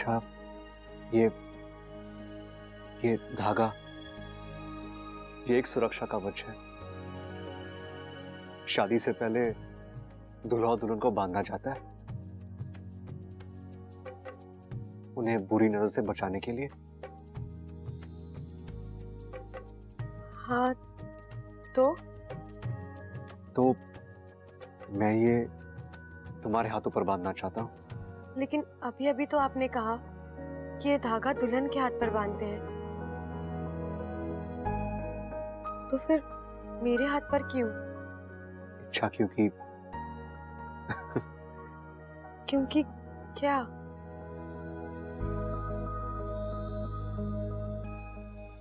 अच्छा, ये धागा, ये एक सुरक्षा कवच है। शादी से पहले दूल्हा और दुल्हन को बांधा जाता है, उन्हें बुरी नजर से बचाने के लिए। हाँ, तो मैं ये तुम्हारे हाथों पर बांधना चाहता हूँ। लेकिन अभी अभी तो आपने कहा कि ये धागा दुल्हन के हाथ पर बांधते हैं, तो फिर मेरे हाथ पर क्यों? अच्छा, क्योंकि क्योंकि क्या?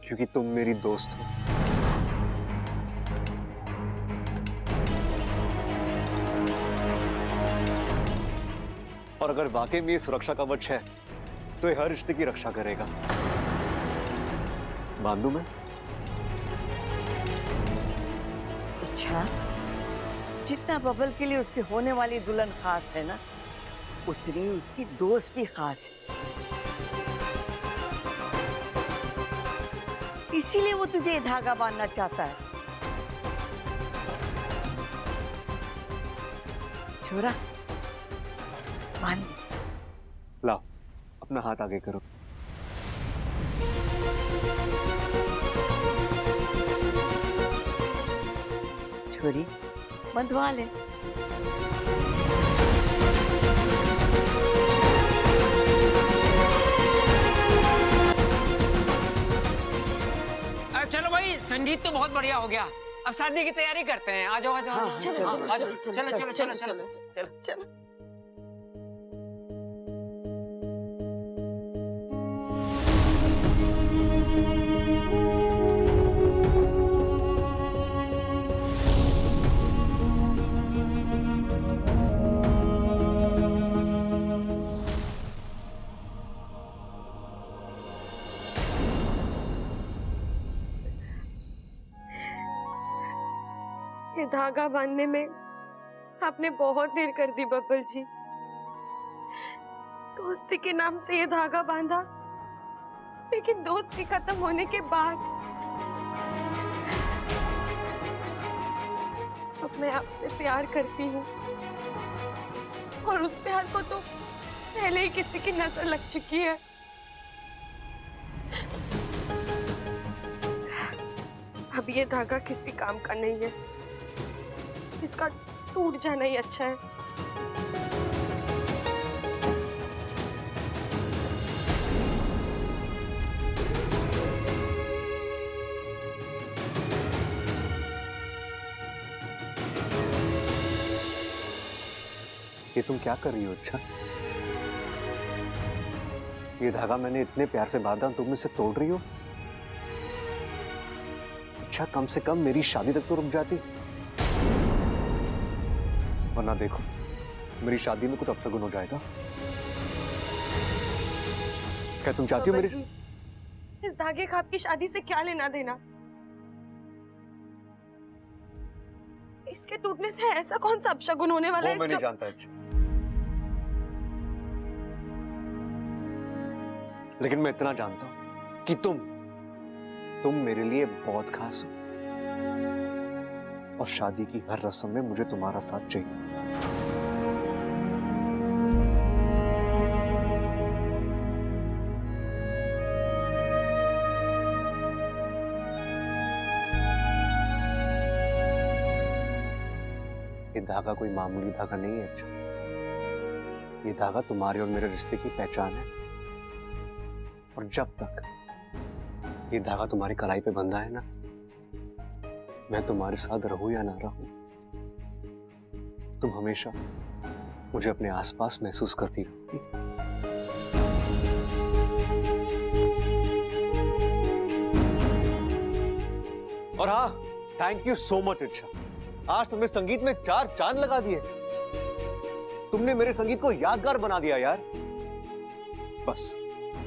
क्योंकि तुम मेरी दोस्त हो। और अगर वाकई में ये सुरक्षा कवच है तो ये हर रिश्ते की रक्षा करेगा। बांधू मैं? अच्छा, जितना बबल के लिए उसकी होने वाली दुल्हन खास है ना, उतनी उसकी दोस्त भी खास है। इसीलिए वो तुझे ये धागा बांधना चाहता है। छोरा, बांध दे। लाओ, अपना हाथ आगे करो। छोरी, बंधवा ले। चलो भाई, संगीत तो बहुत बढ़िया हो गया। अब शादी की तैयारी करते हैं। आ जाओ आ जाओ। चलो चलो चलो चलो चलो चलो। ये धागा बांधने में आपने बहुत देर कर दी बब्बल जी। दोस्ती के नाम से ये धागा बांधा, लेकिन दोस्ती खत्म होने के बाद अब मैं आपसे प्यार करती हूँ, और उस प्यार को तो पहले ही किसी की नजर लग चुकी है। अब ये धागा किसी काम का नहीं है, इसका टूट जाना ही अच्छा है। ये तुम क्या कर रही हो? अच्छा, ये धागा मैंने इतने प्यार से बांधा, तुम इसे तोड़ रही हो? अच्छा, कम से कम मेरी शादी तक तो रुक जाती, वरना देखो मेरी शादी में कुछ अपशगुन हो जाएगा। क्या तुम चाहती हो मेरी? इस धागे का आपकी शादी से क्या लेना देना? इसके टूटने से ऐसा कौन सा अपशगुन होने वाला है? मैं नहीं जानता। अच्छा, लेकिन मैं इतना जानता हूं कि तुम मेरे लिए बहुत खास हो, और शादी की हर रस्म में मुझे तुम्हारा साथ चाहिए। ये धागा कोई मामूली धागा नहीं है। अच्छा, ये धागा तुम्हारे और मेरे रिश्ते की पहचान है, और जब तक ये धागा तुम्हारी कलाई पे बंधा है ना, मैं तुम्हारे साथ रहूं या ना रहूं, तुम हमेशा मुझे अपने आसपास महसूस करती रहोगी। और हाँ, थैंक यू सो मच। अच्छा, आज तुमने संगीत में 4 चांद लगा दिए। तुमने मेरे संगीत को यादगार बना दिया यार। बस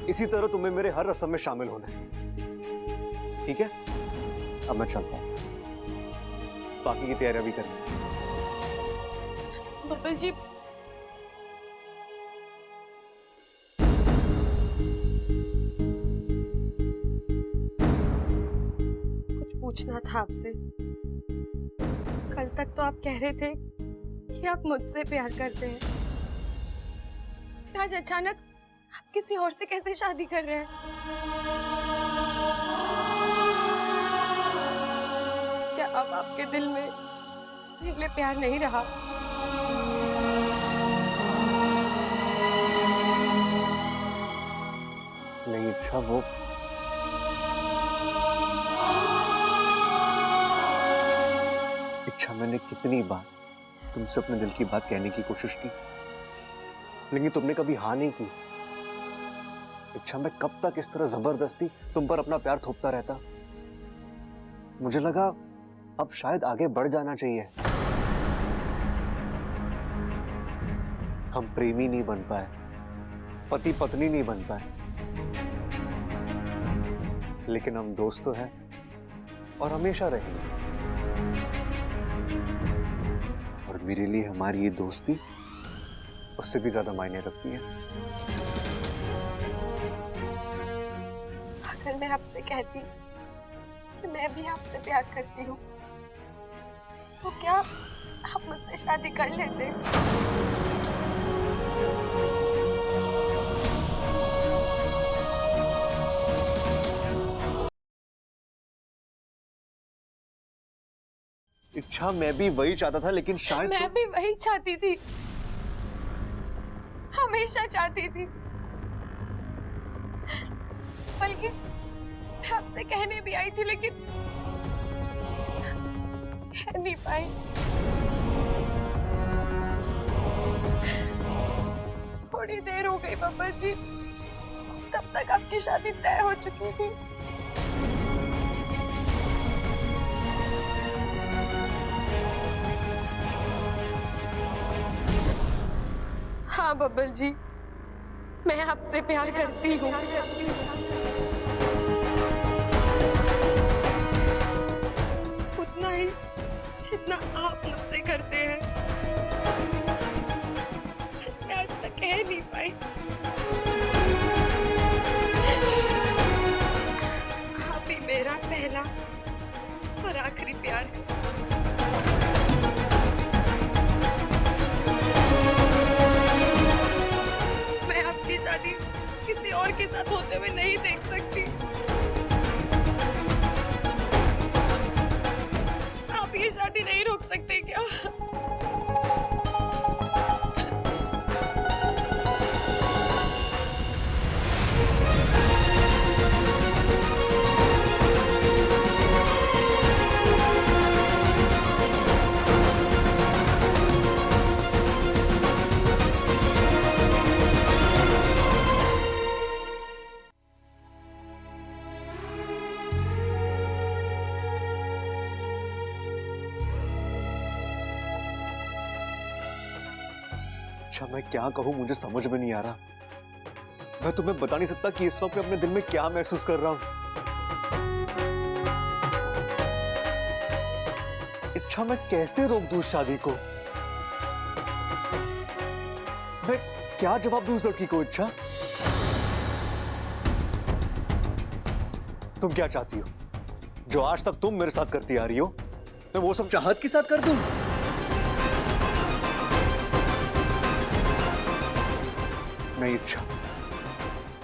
इसी तरह तुम्हें मेरे हर रस्म में शामिल होना है, ठीक है? अब मैं चलता हूं, बाकी की तैयारी भी करनी। बब्बल जी, सुना था आपसे। कल तक तो आप कह रहे थे कि आप मुझसे प्यार करते हैं, फिर आज अचानक आप किसी और से कैसे शादी कर रहे हैं? क्या अब आपके दिल में मेरे लिए प्यार नहीं रहा? नहीं इच्छा, वो इच्छा मैंने कितनी बार तुमसे अपने दिल की बात कहने की कोशिश की, लेकिन तुमने कभी हाँ नहीं की। इच्छा, मैं कब तक इस तरह जबरदस्ती तुम पर अपना प्यार थोपता रहता? मुझे लगा अब शायद आगे बढ़ जाना चाहिए। हम प्रेमी नहीं बन पाए, पति पत्नी नहीं बन पाए, लेकिन हम दोस्त तो हैं और हमेशा रहेंगे। और मेरे लिए हमारी ये दोस्ती उससे भी ज्यादा मायने रखती है। अगर मैं आपसे कहती कि मैं भी आपसे प्यार करती हूँ, तो क्या आप मुझसे शादी कर लेते? इच्छा, मैं भी वही चाहता था, लेकिन शायद मैं भी वही चाहती थी, हमेशा चाहती थी। बल्कि मैं आपसे कहने भी आई थी, लेकिन कह नहीं पाई। थोड़ी देर हो गई बब्बर जी, तब तक आपकी शादी तय हो चुकी थी। हाँ बब्बर जी, मैं आपसे प्यार करती हूँ। उतना ही जितना आप मुझसे करते हैं, बस मैं आज तक कह नहीं पाई। आप ही मेरा पहला और आखिरी प्यार है। मैं आपकी शादी किसी और के साथ होते हुए नहीं देख सकती। आप ये शादी नहीं रोक सकते क्या? अच्छा, मैं क्या कहूं, मुझे समझ में नहीं आ रहा। मैं तुम्हें बता नहीं सकता कि इस वक्त मैं अपने दिल में क्या महसूस कर रहा हूं। इच्छा, मैं कैसे रोक दूं इस शादी को? मैं क्या जवाब दूं उस लड़की को? इच्छा, तुम क्या चाहती हो? जो आज तक तुम मेरे साथ करती आ रही हो, मैं वो सब चाहत के साथ कर दूं? नहीं इच्छा,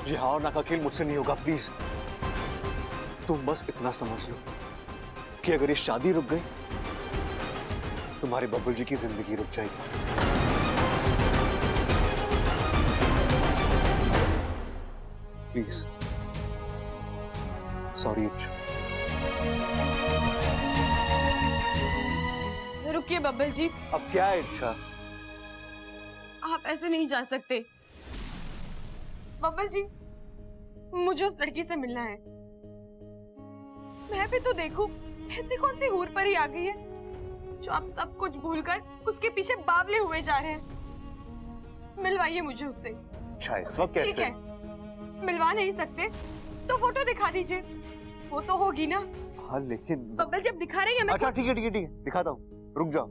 ये हाँ और ना का खेल मुझसे नहीं होगा। प्लीज तुम बस इतना समझ लो कि अगर ये शादी रुक गई, तुम्हारे बब्बल जी की जिंदगी रुक जाएगी। प्लीज, सॉरी इच्छा। रुकिए बब्बल जी, अब क्या है इच्छा? आप ऐसे नहीं जा सकते। बब्बल जी, मुझे उस लड़की से मिलना है। मैं भी तो देखूं, ऐसी कौन सी हूर परी आ गई है जो आप सब कुछ भूलकर उसके पीछे बावले हुए जा रहे हैं। मिलवाइए मुझे उससे। अच्छा, इस वक्त ठीक कैसे? है, मिलवा नहीं सकते तो फोटो दिखा दीजिए, वो तो होगी ना। हाँ लेकिन बब्बल जब दिखा रहे हैं मैं अच्छा ठीक है ठीक है ठीक है, दिखाता हूँ, रुक जाओ।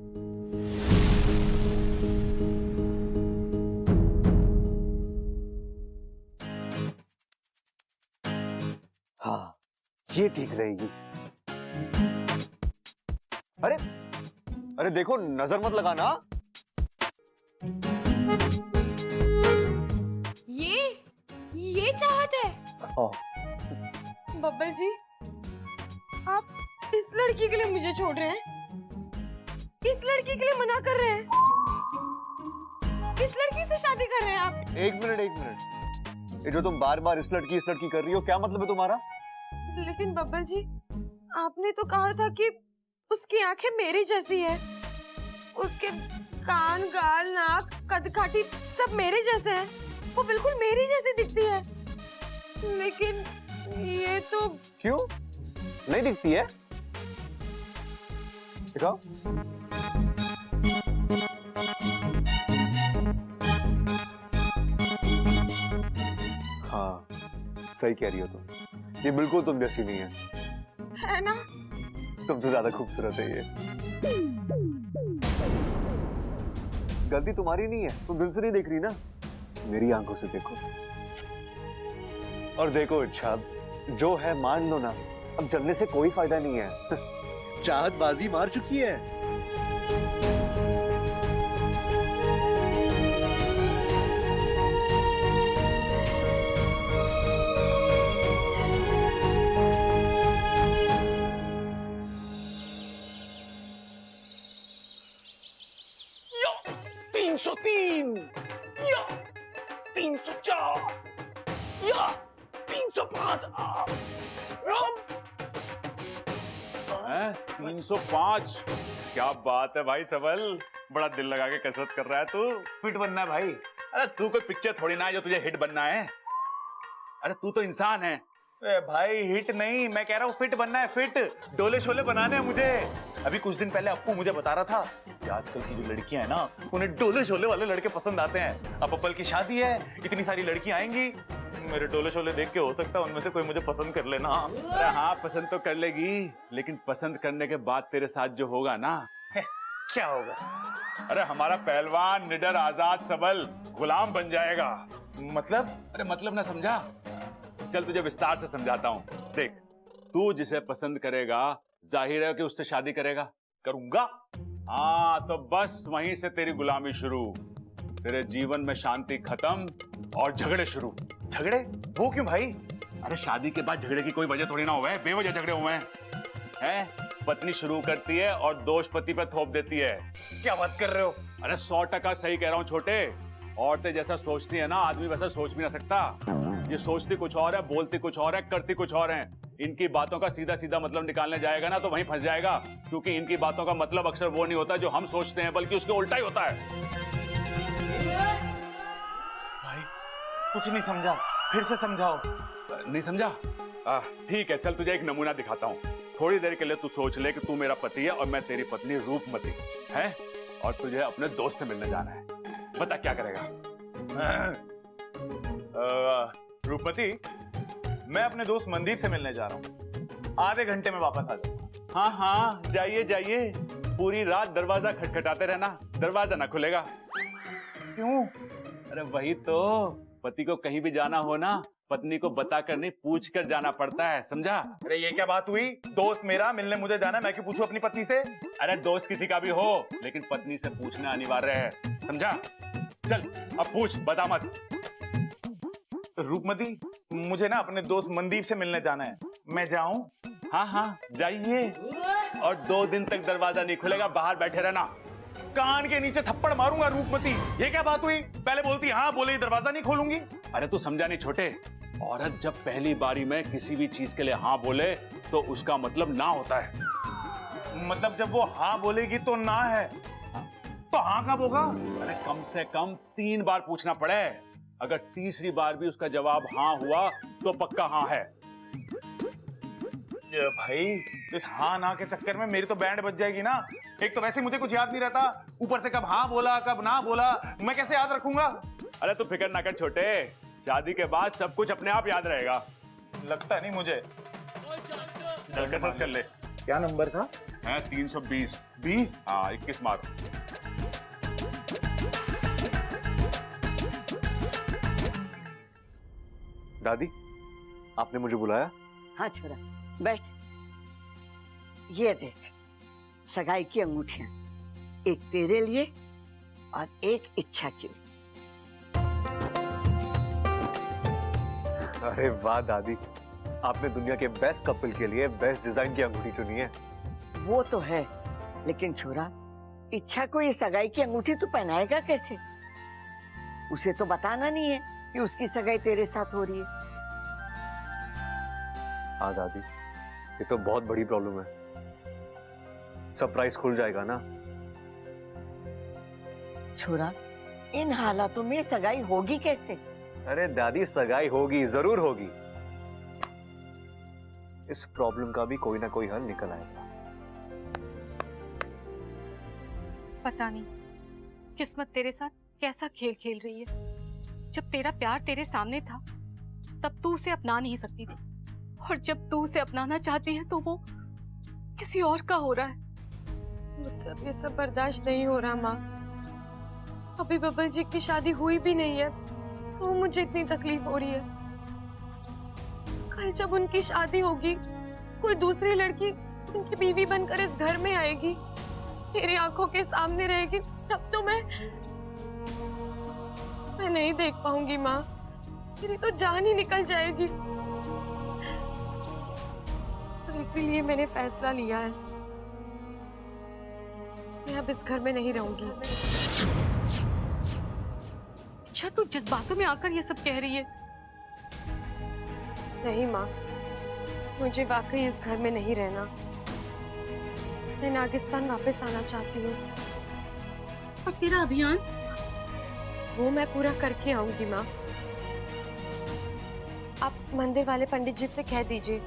हाँ, ये ठीक रहेगी। अरे अरे देखो, नजर मत लगाना। ये चाहत है। बब्बल जी, आप इस लड़की के लिए मुझे छोड़ रहे हैं? इस लड़की के लिए मना कर रहे हैं? इस लड़की से शादी कर रहे हैं आप? एक मिनट, ये जो तुम बार बार इस लड़की कर रही हो, क्या मतलब है तुम्हारा? लेकिन बब्बल जी, आपने तो कहा था कि उसकी आंखें मेरी जैसी है, उसके कान, गाल, नाक, कद काठी सब मेरे जैसे हैं, वो बिल्कुल मेरी जैसी दिखती है। लेकिन ये तो... क्यों नहीं दिखती है? दिखाओ। हाँ, सही कह रही हो तुम, ये बिल्कुल तुम जैसी नहीं है ना? तुम तो ज्यादा खूबसूरत है। ये गलती तुम्हारी नहीं है, तुम दिल से नहीं देख रही ना, मेरी आंखों से देखो। और देखो इरशाद, जो है मान लो ना, अब जलने से कोई फायदा नहीं है। चाहत बाजी मार चुकी है। या 303 या 304 या 305 हैं? 305। क्या बात है भाई सबल, बड़ा दिल लगा के कसरत कर रहा है तू। फिट बनना है भाई। अरे तू कोई पिक्चर थोड़ी ना है जो तुझे हिट बनना है। अरे तू तो इंसान है। भाई हिट नहीं, मैं कह रहा हूँ फिट बनना है, फिट। डोले शोले बनाने हैं मुझे। अभी कुछ दिन पहले अप्पू मुझे बता रहा था कि आजकल की जो लड़कियां हैं ना, उन्हें डोले शोले वाले लड़के पसंद आते हैं। अब अप्पल की शादी है, इतनी सारी लड़कियां आएंगी, मेरे डोले शोले देख के हो सकता है उनमें से कोई मुझे पसंद कर लेना। अरे हाँ, पसंद तो कर लेगी, लेकिन पसंद करने के बाद तेरे साथ जो होगा ना, क्या होगा? अरे हमारा पहलवान निडर आजाद सबल गुलाम बन जाएगा। मतलब? अरे मतलब ना समझा? चल तुझे विस्तार से समझाता हूँ। देख, तू जिसे पसंद करेगा, जाहिर है कि उससे शादी करेगा। करूंगा। हाँ, तो बस वहीं से तेरी गुलामी शुरू। तेरे जीवन में शांति खत्म और झगड़े शुरू। झगड़े? वो क्यों भाई? अरे शादी के बाद झगड़े की कोई वजह थोड़ी ना हुआ है, बेवजह झगड़े हुए हैं। पत्नी शुरू करती है और दोष पति पर थोप देती है। क्या बात कर रहे हो? अरे 100% सही कह रहा हूँ छोटे। औरतें जैसा सोचती है ना, आदमी वैसा सोच भी ना सकता। ये सोचती कुछ और है, बोलती कुछ और है, करती कुछ और है। इनकी बातों का सीधा सीधा मतलब निकालने जाएगा ना तो वहीं फंस जाएगा, क्योंकि इनकी बातों का मतलब अक्सर वो नहीं होता जो हम सोचते हैं, बल्कि उसके उल्टा ही होता है। भाई कुछ नहीं समझा, फिर से समझाओ। नहीं समझा? ठीक है, चल तुझे एक नमूना दिखाता हूँ। थोड़ी देर के लिए तू सोच ले कि तू मेरा पति है और मैं तेरी पत्नी रूपमती है, और तुझे अपने दोस्त से मिलने जाना है। बता क्या करेगा? रूपमती, मैं अपने दोस्त मनदीप से मिलने जा रहा हूँ, आधे घंटे में वापस आ जाऊँ। हाँ हाँ, जाइए जाइए, पूरी रात दरवाजा खटखटाते रहना, दरवाजा ना खुलेगा। क्यों? अरे वही तो, पति को कहीं भी जाना हो ना, पत्नी को बताकर नहीं पूछ कर जाना पड़ता है, समझा? अरे ये क्या बात हुई? दोस्त मेरा मिलने मुझे जाना है, मैं क्यों पूछूं अपनी पत्नी से? अरे दोस्त किसी का भी हो, लेकिन पत्नी से पूछना अनिवार्य है, समझा? चल अब पूछ, बता मत। रूपमती, मुझे ना अपने दोस्त मनदीप से मिलने जाना है, मैं जाऊं? हाँ हाँ जाइए, और 2 दिन तक दरवाजा नहीं खुलेगा, बाहर बैठे रहना। कान के नीचे थप्पड़ मारूंगा रूपमती। ये क्या बात हुई? पहले बोलती हाँ, बोले दरवाजा नहीं खोलूंगी। अरे तू समझा नहीं छोटे, औरत जब पहली बारी में किसी भी चीज के लिए हाँ बोले तो उसका मतलब ना होता है। मतलब जब वो हाँ बोलेगी तो ना है, तो हाँ कब होगा? अरे कम से कम 3 बार पूछना पड़े, अगर तीसरी बार भी उसका जवाब हाँ हुआ तो पक्का हाँ है। ये भाई, इस हाँ ना के चक्कर में मेरी तो बैंड बज जाएगी ना। एक तो वैसे मुझे कुछ याद नहीं रहता, ऊपर से कब हाँ बोला कब ना बोला, मैं कैसे याद रखूंगा? अरे तू फिक्र ना कर छोटे, शादी के बाद सब कुछ अपने आप याद रहेगा। लगता नहीं मुझे। चल कसरत कर ले। क्या नंबर था? है 320। 20? हाँ 21 मार। दादी, आपने मुझे बुलाया? हाँ छोरा, बैठ। ये देख, सगाई की अंगूठियां, एक तेरे लिए और एक इच्छा के लिए। अरे वाह दादी, आपने दुनिया के बेस्ट कपल के लिए बेस्ट डिजाइन की अंगूठी चुनी है। वो तो है, लेकिन छोरा, इच्छा को ये सगाई की अंगूठी तू पहनाएगा कैसे? उसे तो बताना नहीं है कि उसकी सगाई तेरे साथ हो रही है। हाँ दादी, ये तो बहुत बड़ी प्रॉब्लम है। सरप्राइज खुल जाएगा ना। छोरा, इन हालातों में सगाई होगी कैसे? अरे दादी, सगाई होगी, जरूर होगी। इस प्रॉब्लम का भी कोई ना कोई हल निकल आएगा। पता नहीं किस्मत तेरे साथ कैसा खेल खेल रही है। जब तेरा प्यार तेरे सामने था तब तू उसे अपना नहीं सकती थी, और जब तू उसे अपनाना चाहती है तो वो किसी और का हो रहा है। मुझसे अब ये सब बर्दाश्त नहीं हो रहा माँ। अभी बब्बल जी की शादी हुई भी नहीं है तो मुझे इतनी तकलीफ हो रही है। कल जब उनकी शादी होगी, कोई दूसरी लड़की उनकी बीवी बनकर इस घर में आएगी, मेरी आंखों के सामने रहेगी, तब तो मैं नहीं देख पाऊंगी माँ। मेरी तो जान ही निकल जाएगी। तो इसीलिए मैंने फैसला लिया है, मैं अब इस घर में नहीं रहूंगी। अच्छा, तू जज्बातों में आकर ये सब कह रही है? नहीं माँ, मुझे वाकई इस घर में नहीं रहना। मैं नागिस्तान वापस आना चाहती हूँ। और तेरा अभियान? वो मैं पूरा करके आऊंगी माँ। आप मंदिर वाले पंडित जी से कह दीजिए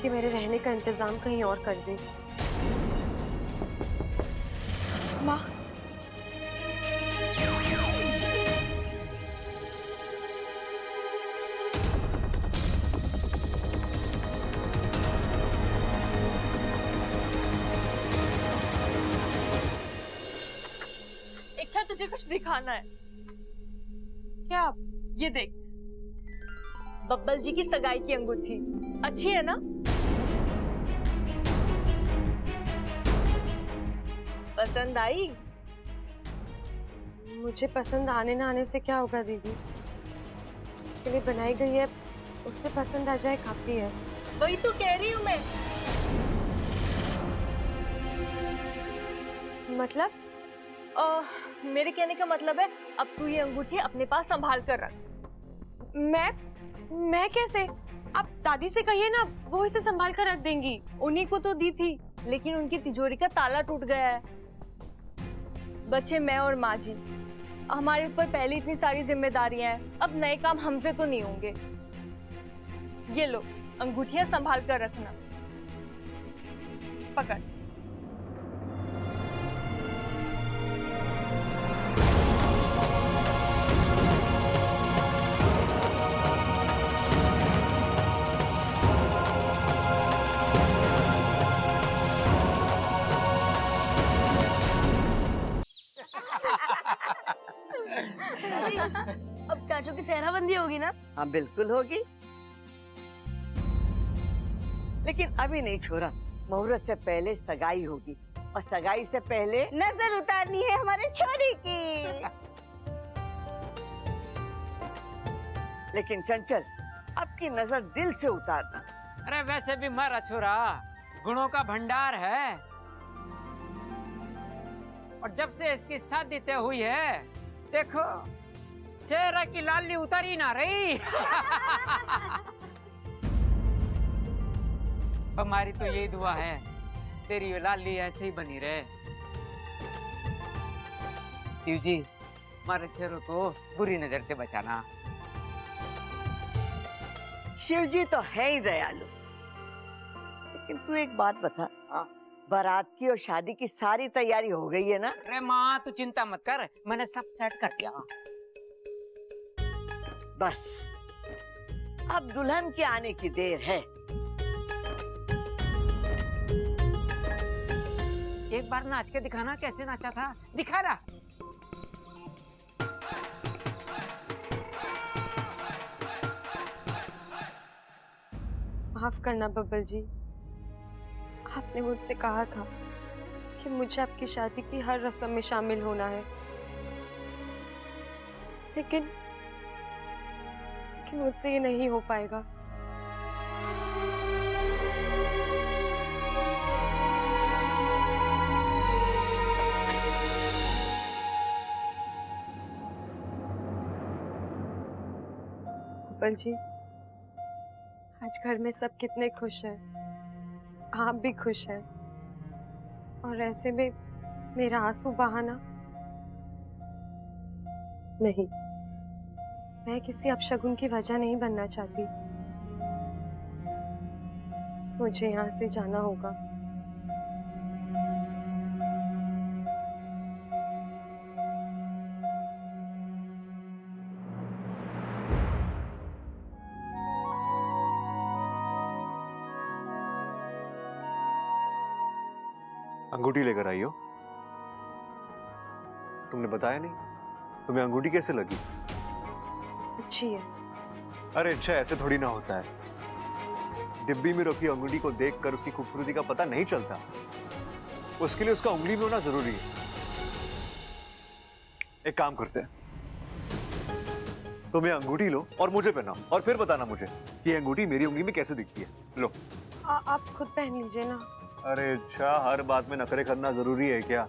कि मेरे रहने का इंतजाम कहीं और कर दे। माँ, इच्छा, तुझे कुछ दिखाना है। क्या? ये देख, बब्बल जी की सगाई की अंगूठी अच्छी है ना? पसंद आई? मुझे पसंद आने ना आने से क्या होगा दीदी? जिसके लिए बनाई गई है उसे पसंद आ जाए काफी है। वही तो कह रही हूँ मैं। मतलब? मेरे कहने का मतलब है, अब तू ये अंगूठी अपने पास संभाल कर रख। मैं कैसे? आप दादी से कहिए ना, वो इसे संभाल कर रख देंगी। उन्हीं को तो दी थी, लेकिन उनकी तिजोरी का ताला टूट गया है। बच्चे मैं और माँ जी, हमारे ऊपर पहले इतनी सारी जिम्मेदारियां हैं, अब नए काम हमसे तो नहीं होंगे। ये लो, अंगूठियां संभाल कर रखना। पकड़। अब चाचू की सेहराबंदी होगी ना? हाँ बिल्कुल होगी, लेकिन अभी नहीं छोरा। मुहूर्त से पहले सगाई होगी, और सगाई से पहले नजर उतारनी है हमारे छोरी की। लेकिन चंचल, अब की नजर दिल से उतारना। अरे वैसे भी मारा छोरा गुणों का भंडार है, और जब से इसकी शादी तय हुई है, देखो चेहरा की लाली उतारी ना रही। हमारी तो यही दुआ है, तेरी ये लाली ऐसे ही बनी रहे। शिव जी, हमारे चेहरों को बुरी नजर से बचाना। शिव जी तो है ही दयालु, लेकिन तू एक बात बता, बारात की और शादी की सारी तैयारी हो गई है ना? अरे माँ, तू चिंता मत कर, मैंने सब सेट कर दिया। बस अब दुल्हन के आने की देर है। एक बार नाच के दिखाना, कैसे नाचा था, दिखा रहा। माफ करना बब्बल जी, आपने मुझसे कहा था कि मुझे आपकी शादी की हर रस्म में शामिल होना है, लेकिन मुझसे ये नहीं हो पाएगा। गोपाल जी, आज घर में सब कितने खुश हैं, आप भी खुश हैं, और ऐसे में मेरा आंसू बहाना नहीं। मैं किसी अपशगुन की वजह नहीं बनना चाहती। मुझे यहाँ से जाना होगा। अंगूठी लेकर आई हो? तुमने बताया नहीं, तुम्हें अंगूठी कैसे लगी? अच्छी है। अरे अच्छा, ऐसे थोड़ी ना होता है। डिब्बी में रखी अंगूठी को देखकर उसकी खूबसूरती का पता नहीं चलता। उसके लिए उसका उंगली में होना जरूरी है। एक काम करते हैं, तुम ये अंगूठी लो और मुझे पहनाओ, और फिर बताना मुझे कि ये अंगूठी मेरी उंगली में कैसे दिखती है। लो। आप खुद पहन लीजिए ना। अरे अच्छा, हर बात में नखरे करना जरूरी है क्या?